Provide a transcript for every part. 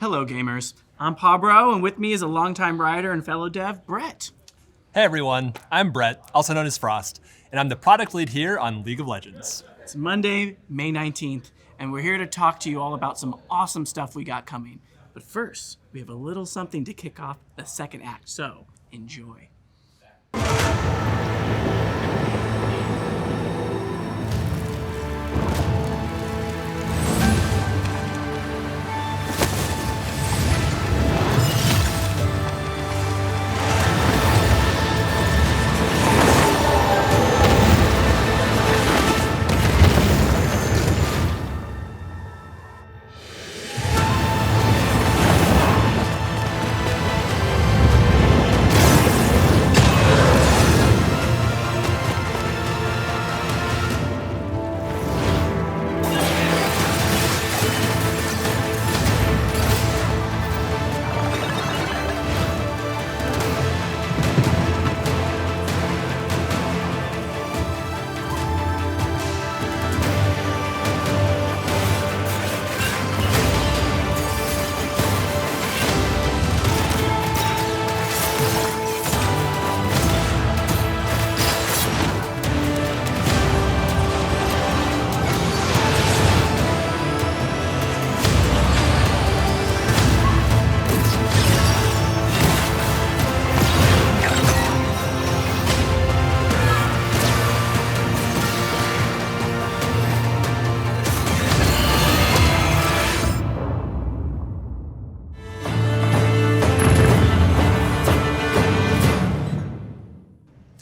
Hello, gamers. I'm Pabro, and with me is a longtime writer and fellow dev, Brett. Hey everyone, I'm Brett, also known as Frost, and I'm the product lead here on League of Legends. It's Monday, May 19th, and we're here to talk to you all about some awesome stuff we got coming. But first, we have a little something to kick off the second act, so enjoy.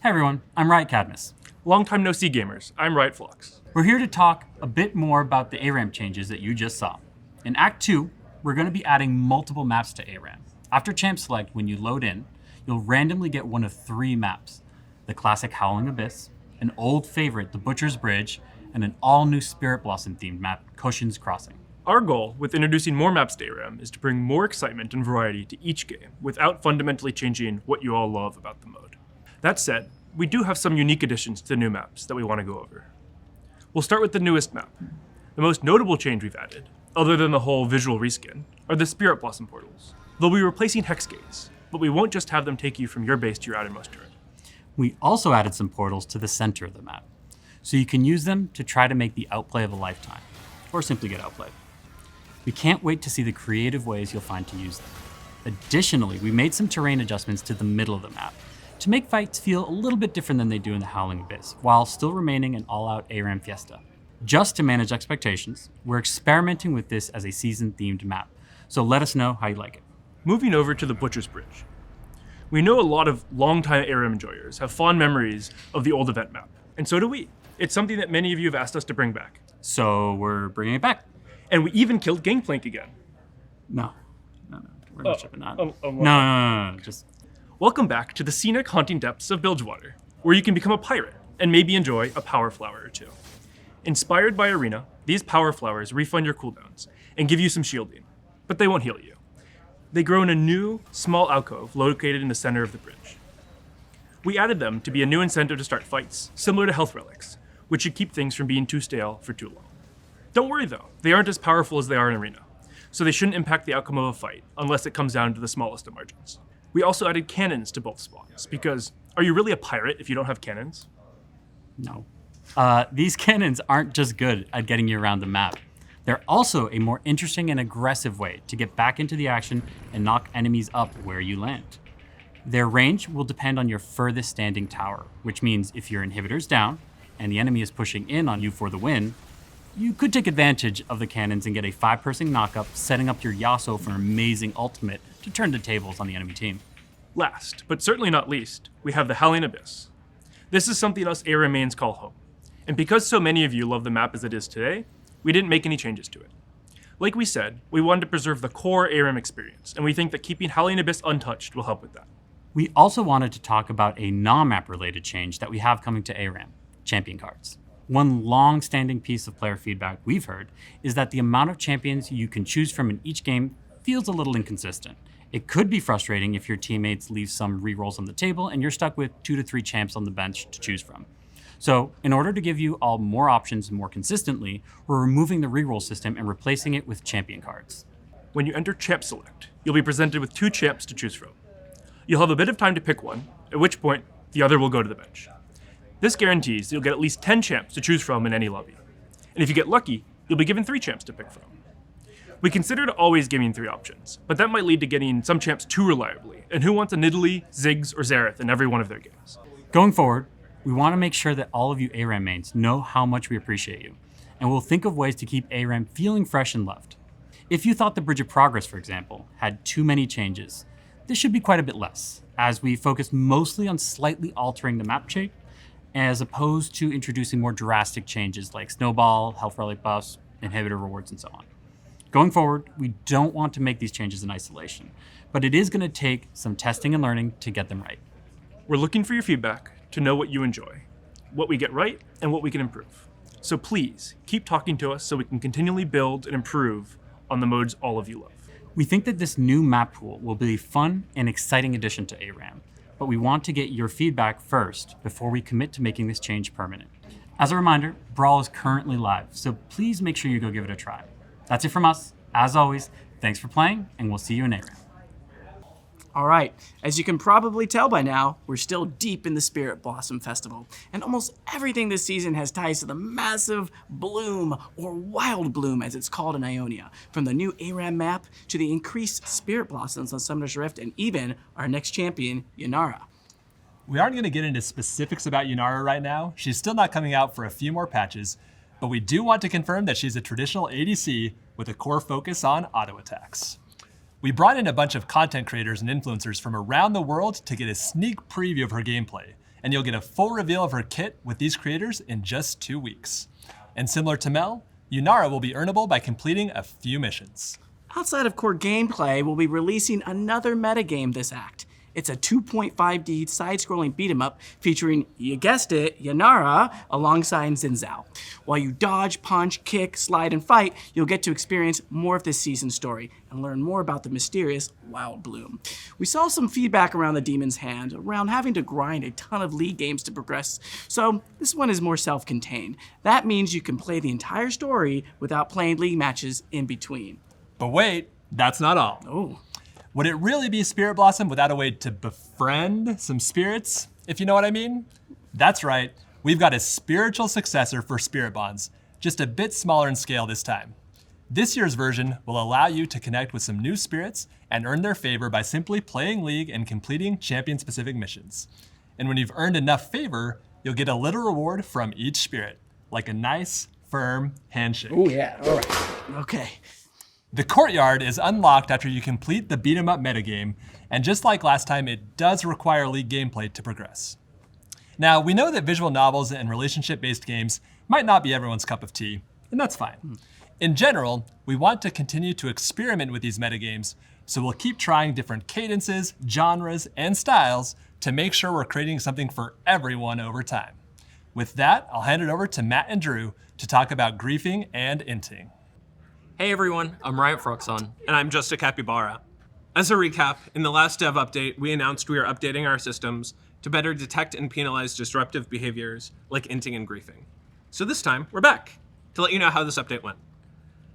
Hey everyone, I'm Riot Cadmus. Long time no see gamers, I'm Riot Flux. We're here to talk a bit more about the ARAM changes that you just saw. In Act 2, we're going to be adding multiple maps to ARAM. After Champ Select, when you load in, you'll randomly get one of three maps. The classic Howling Abyss, an old favorite, the Butcher's Bridge, and an all-new Spirit Blossom themed map, Cushions Crossing. Our goal with introducing more maps to ARAM is to bring more excitement and variety to each game without fundamentally changing what you all love about the mode. That said, we do have some unique additions to the new maps that we want to go over. We'll start with the newest map. The most notable change we've added, other than the whole visual reskin, are the Spirit Blossom portals. They'll be replacing Hex Gates, but we won't just have them take you from your base to your outermost turret. We also added some portals to the center of the map, so you can use them to try to make the outplay of a lifetime, or simply get outplayed. We can't wait to see the creative ways you'll find to use them. Additionally, we made some terrain adjustments to the middle of the map, to make fights feel a little bit different than they do in the Howling Abyss, while still remaining an all-out ARAM fiesta. Just to manage expectations, we're experimenting with this as a season-themed map, so let us know how you like it. Moving over to the Butcher's Bridge. We know a lot of longtime ARAM enjoyers have fond memories of the old event map, and so do we. It's something that many of you have asked us to bring back. So we're bringing it back. And we even killed Gangplank again. No. We're not shipping that. Oh, No, just... Welcome back to the scenic haunting depths of Bilgewater, where you can become a pirate and maybe enjoy a power flower or two. Inspired by Arena, these power flowers refund your cooldowns and give you some shielding, but they won't heal you. They grow in a new, small alcove located in the center of the bridge. We added them to be a new incentive to start fights, similar to health relics, which should keep things from being too stale for too long. Don't worry though, they aren't as powerful as they are in Arena, so they shouldn't impact the outcome of a fight unless it comes down to the smallest of margins. We also added cannons to both spawns, because are you really a pirate if you don't have cannons? No. These cannons aren't just good at getting you around the map. They're also a more interesting and aggressive way to get back into the action and knock enemies up where you land. Their range will depend on your furthest standing tower, which means if your inhibitor's down and the enemy is pushing in on you for the win, you could take advantage of the cannons and get a 5-person knockup, setting up your Yasuo for an amazing ultimate to turn the tables on the enemy team. Last, but certainly not least, we have the Howling Abyss. This is something us ARAM mains call home. And because so many of you love the map as it is today, we didn't make any changes to it. Like we said, we wanted to preserve the core ARAM experience, and we think that keeping Howling Abyss untouched will help with that. We also wanted to talk about a non-map related change that we have coming to ARAM, champion cards. One long-standing piece of player feedback we've heard is that the amount of champions you can choose from in each game feels a little inconsistent. It could be frustrating if your teammates leave some rerolls on the table and you're stuck with 2 to 3 champs on the bench to choose from. So in order to give you all more options more consistently, we're removing the reroll system and replacing it with champion cards. when you enter Champ Select, you'll be presented with 2 champs to choose from. You'll have a bit of time to pick one, at which point the other will go to the bench. This guarantees that you'll get at least 10 champs to choose from in any lobby. And if you get lucky, you'll be given 3 champs to pick from. We considered always giving 3 options, but that might lead to getting some champs too reliably, and who wants a Nidalee, Ziggs, or Xerath in every one of their games? Going forward, we want to make sure that all of you ARAM mains know how much we appreciate you, and we'll think of ways to keep ARAM feeling fresh and loved. If you thought the Bridge of Progress, for example, had too many changes, this should be quite a bit less, as we focus mostly on slightly altering the map shape, as opposed to introducing more drastic changes like Snowball, Health Relic buffs, Inhibitor rewards, and so on. Going forward, we don't want to make these changes in isolation, but it is going to take some testing and learning to get them right. We're looking for your feedback to know what you enjoy, what we get right, and what we can improve. So please, keep talking to us so we can continually build and improve on the modes all of you love. We think that this new map pool will be a fun and exciting addition to ARAM, but we want to get your feedback first before we commit to making this change permanent. As a reminder, Brawl is currently live, so please make sure you go give it a try. That's it from us. As always, thanks for playing, and we'll see you in ARAM. All right, as you can probably tell by now, we're still deep in the Spirit Blossom Festival, and almost everything this season has ties to the massive bloom, or wild bloom as it's called in Ionia, from the new ARAM map to the increased Spirit Blossoms on Summoner's Rift, and even our next champion, Ynnara. We aren't going to get into specifics about Ynnara right now. She's still not coming out for a few more patches, but we do want to confirm that she's a traditional ADC with a core focus on auto attacks. We brought in a bunch of content creators and influencers from around the world to get a sneak preview of her gameplay, and you'll get a full reveal of her kit with these creators in just 2 weeks. And similar to Mel, Ynnara will be earnable by completing a few missions. Outside of core gameplay, we'll be releasing another metagame this act. It's a 2.5D side-scrolling beat-em-up featuring, you guessed it, Ynnara alongside Xin Zhao. While you dodge, punch, kick, slide, and fight, you'll get to experience more of this season's story and learn more about the mysterious Wild Bloom. We saw some feedback around the Demon's Hand, around having to grind a ton of League games to progress, so this one is more self-contained. That means you can play the entire story without playing League matches in between. But wait, that's not all. Oh. Would it really be Spirit Blossom without a way to befriend some spirits, if you know what I mean? That's right, we've got a spiritual successor for Spirit Bonds, just a bit smaller in scale this time. This year's version will allow you to connect with some new spirits and earn their favor by simply playing League and completing champion-specific missions. And when you've earned enough favor, you'll get a little reward from each spirit, like a nice, firm handshake. Oh yeah, all right. Okay. The Courtyard is unlocked after you complete the beat-em-up metagame, and just like last time, it does require League gameplay to progress. Now, we know that visual novels and relationship-based games might not be everyone's cup of tea, and that's fine. In general, we want to continue to experiment with these metagames, so we'll keep trying different cadences, genres, and styles to make sure we're creating something for everyone over time. With that, I'll hand it over to Matt and Drew to talk about griefing and inting. Hey everyone, I'm Riot Froxon. And I'm Just a Capybara. As a recap, in the last dev update, we announced we are updating our systems to better detect and penalize disruptive behaviors like inting and griefing. So this time, we're back to let you know how this update went.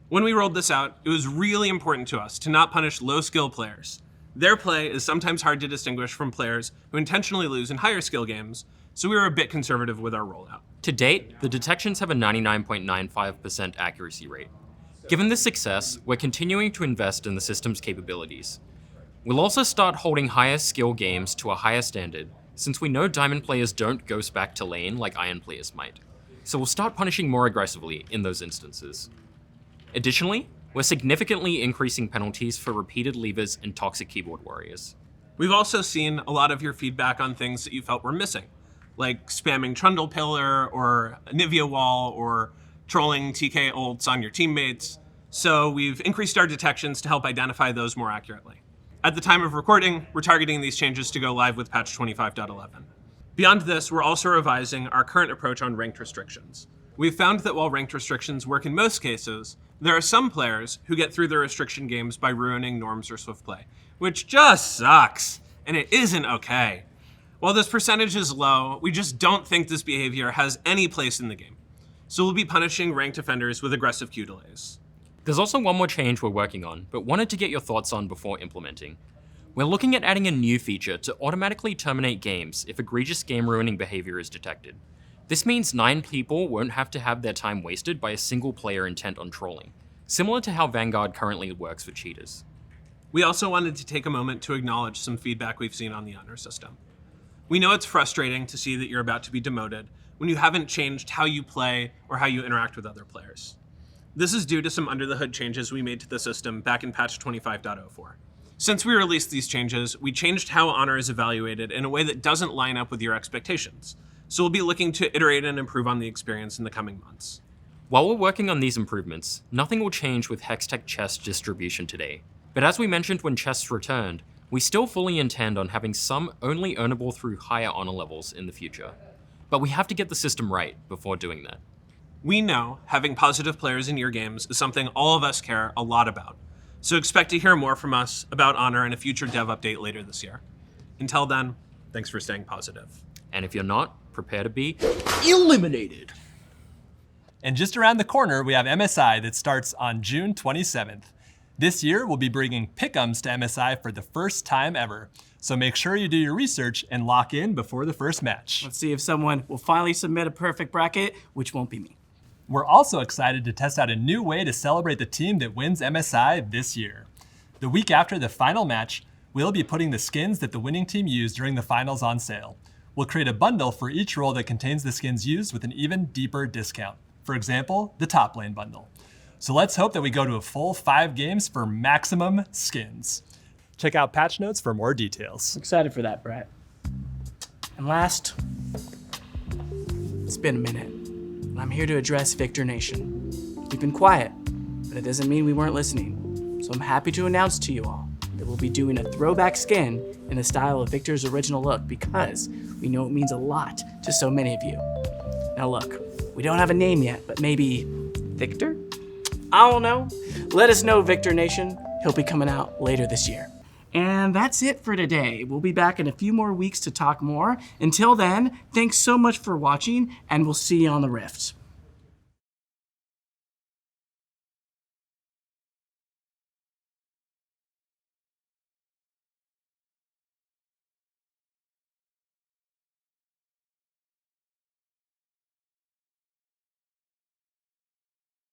When we rolled this out, it was really important to us to not punish low-skill players. Their play is sometimes hard to distinguish from players who intentionally lose in higher skill games, so we were a bit conservative with our rollout. To date, the detections have a 99.95% accuracy rate. Given this success, we're continuing to invest in the system's capabilities. We'll also start holding higher skill games to a higher standard, since we know Diamond players don't ghost back to lane like Iron players might. So we'll start punishing more aggressively in those instances. Additionally, we're significantly increasing penalties for repeated leavers and toxic keyboard warriors. We've also seen a lot of your feedback on things that you felt were missing, like spamming Trundle Pillar or Nivea Wall or trolling TK ults on your teammates, so we've increased our detections to help identify those more accurately. At the time of recording, we're targeting these changes to go live with patch 25.11. Beyond this, we're also revising our current approach on ranked restrictions. We've found that while ranked restrictions work in most cases, there are some players who get through their restriction games by ruining norms or swift play, which just sucks, and it isn't okay. While this percentage is low, we just don't think this behavior has any place in the game. So we'll be punishing ranked offenders with aggressive queue delays. There's also one more change we're working on, but wanted to get your thoughts on before implementing. We're looking at adding a new feature to automatically terminate games if egregious game-ruining behavior is detected. This means 9 people won't have to have their time wasted by a single player intent on trolling, similar to how Vanguard currently works for cheaters. We also wanted to take a moment to acknowledge some feedback we've seen on the honor system. We know it's frustrating to see that you're about to be demoted when you haven't changed how you play or how you interact with other players. This is due to some under-the-hood changes we made to the system back in patch 25.04. Since we released these changes, we changed how honor is evaluated in a way that doesn't line up with your expectations. So we'll be looking to iterate and improve on the experience in the coming months. While we're working on these improvements, nothing will change with Hextech chest distribution today. But as we mentioned when chests returned, we still fully intend on having some only earnable through higher honor levels in the future. But we have to get the system right before doing that. We know having positive players in your games is something all of us care a lot about. So expect to hear more from us about honor in a future dev update later this year. Until then, thanks for staying positive. And if you're not, prepare to be Eliminated. And just around the corner, we have MSI that starts on June 27th. This year, we'll be bringing pick'ems to MSI for the first time ever. So make sure you do your research and lock in before the first match. Let's see if someone will finally submit a perfect bracket, which won't be me. We're also excited to test out a new way to celebrate the team that wins MSI this year. The week after the final match, we'll be putting the skins that the winning team used during the finals on sale. We'll create a bundle for each role that contains the skins used with an even deeper discount. For example, the top lane bundle. So let's hope that we go to a full 5 games for maximum skins. Check out patch notes for more details. Excited for that, Brett. And last, it's been a minute. And I'm here to address Victor Nation. We've been quiet, but it doesn't mean we weren't listening. So I'm happy to announce to you all that we'll be doing a throwback skin in the style of Victor's original look because we know it means a lot to so many of you. Now look, we don't have a name yet, but maybe Victor? I don't know. Let us know, Victor Nation. He'll be coming out later this year. And that's it for today. We'll be back in a few more weeks to talk more. Until then, thanks so much for watching, and we'll see you on the Rift.